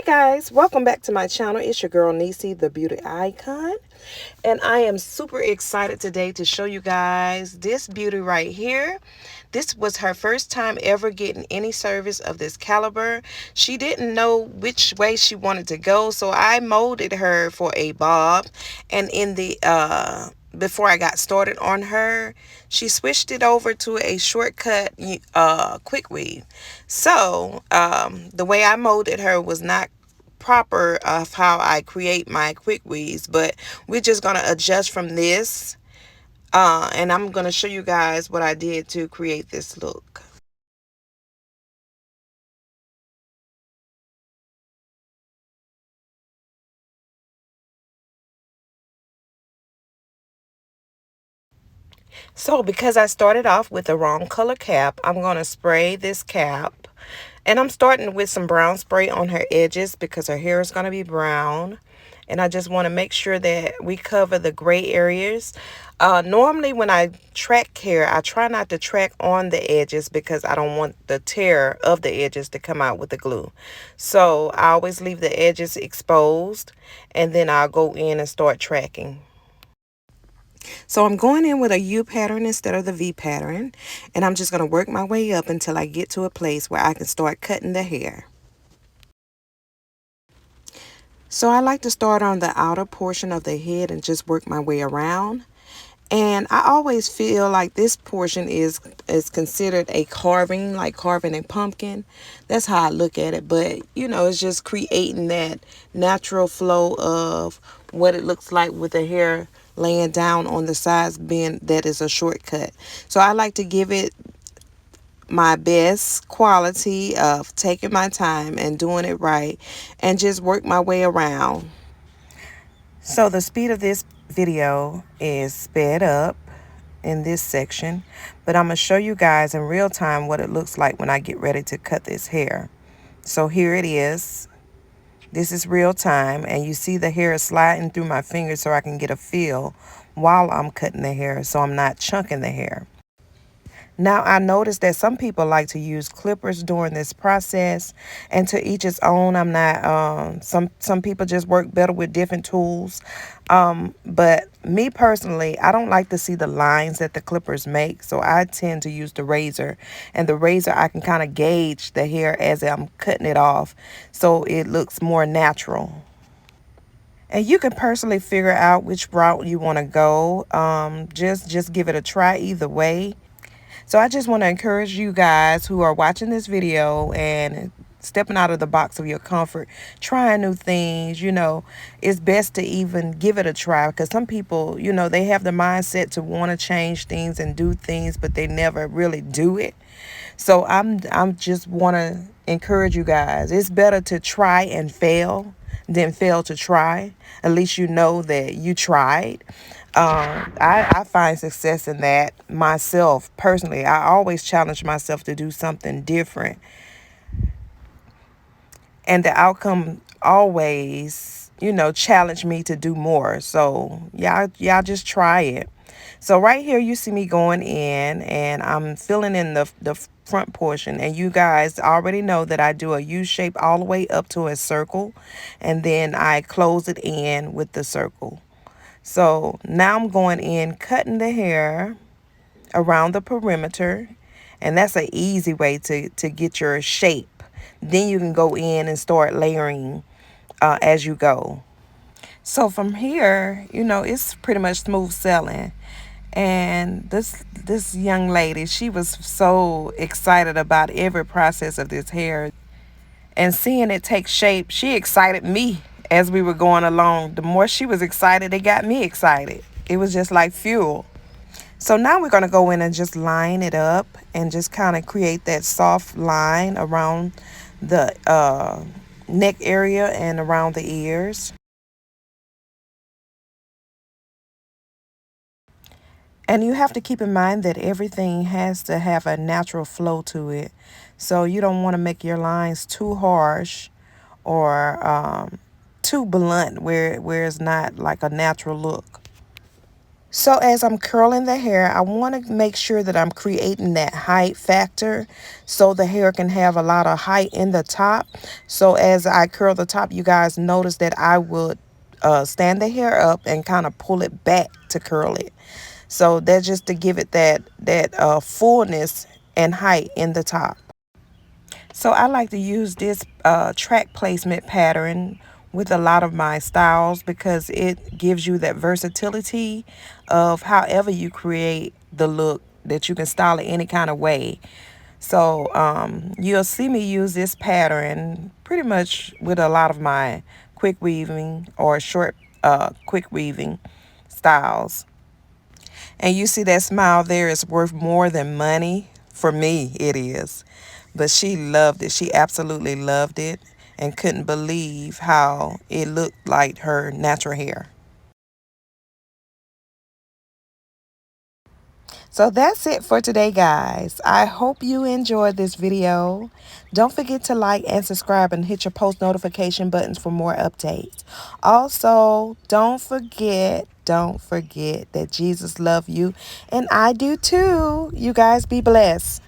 Guys, welcome back to my channel. It's your girl Niecy, the beauty icon, and I am super excited today to show you guys this beauty right here. This was her first time ever getting any service of this caliber. She didn't know which way she wanted to go, so I molded her for a bob, and in the before I got started on her, she switched it over to a shortcut quick weave. So the way I molded her was not proper of how I create my quick weaves, but we're just going to adjust from this, and I'm going to show you guys what I did to create this look. So because I started off with the wrong color cap, I'm going to spray this cap, and I'm starting with some brown spray on her edges because her hair is going to be brown. And I just want to make sure that we cover the gray areas. Normally when I track hair, I try not to track on the edges because I don't want the tear of the edges to come out with the glue. So I always leave the edges exposed, and then I'll go in and start tracking. So I'm going in with a U pattern instead of the V pattern, and I'm just going to work my way up until I get to a place where I can start cutting the hair. So I like to start on the outer portion of the head and just work my way around. And I always feel like this portion is considered a carving, like carving a pumpkin. That's how I look at it. But, you know, it's just creating that natural flow of what it looks like with the hair laying down on the sides, being that is a shortcut. So I like to give it my best quality of taking my time and doing it right and just work my way around. So the speed of this video is sped up in this section, but I'm going to show you guys in real time what it looks like when I get ready to cut this hair. So here it is. This is real time, and you see the hair sliding through my fingers so I can get a feel while I'm cutting the hair so I'm not chunking the hair. Now, I noticed that some people like to use clippers during this process, and to each its own. I'm not, some people just work better with different tools. But me personally, I don't like to see the lines that the clippers make, so I tend to use the razor. And the razor, I can kind of gauge the hair as I'm cutting it off, so it looks more natural. And you can personally figure out which route you want to go. Just give it a try either way. So I just want to encourage you guys who are watching this video and stepping out of the box of your comfort, trying new things. You know, it's best to even give it a try, because some people, you know, they have the mindset to want to change things and do things, but they never really do it. So I'm just want to encourage you guys. It's better to try and fail than fail to try. At least you know that you tried. I find success in that myself personally. I always challenge myself to do something different, and the outcome always, you know, challenge me to do more. So y'all just try it. So right here you see me going in, and I'm filling in the front portion, and you guys already know that I do a U shape all the way up to a circle, and then I close it in with the circle. So now I'm going in, cutting the hair around the perimeter, and that's an easy way to get your shape. Then you can go in and start layering as you go. So from here, you know, it's pretty much smooth sailing. And this young lady, she was so excited about every process of this hair. And seeing it take shape, she excited me as we were going along. The more she was excited, it got me excited. It was just like fuel. So now we're going to go in and just line it up and just kind of create that soft line around the neck area and around the ears. And you have to keep in mind that everything has to have a natural flow to it. So you don't want to make your lines too harsh or too blunt where it's not like a natural look. So as I'm curling the hair, I want to make sure that I'm creating that height factor so the hair can have a lot of height in the top. So as I curl the top, you guys notice that I would stand the hair up and kind of pull it back to curl it. So that's just to give it that fullness and height in the top. So I like to use this track placement pattern with a lot of my styles because it gives you that versatility of however you create the look, that you can style it any kind of way. So you'll see me use this pattern pretty much with a lot of my quick weaving or short quick weaving styles. And you see that smile there is worth more than money. For me, it is. But she loved it. She absolutely loved it and couldn't believe how it looked like her natural hair. So that's it for today, guys. I hope you enjoyed this video. Don't forget to like and subscribe and hit your post notification buttons for more updates. Also, don't forget that Jesus loves you and I do too. You guys be blessed.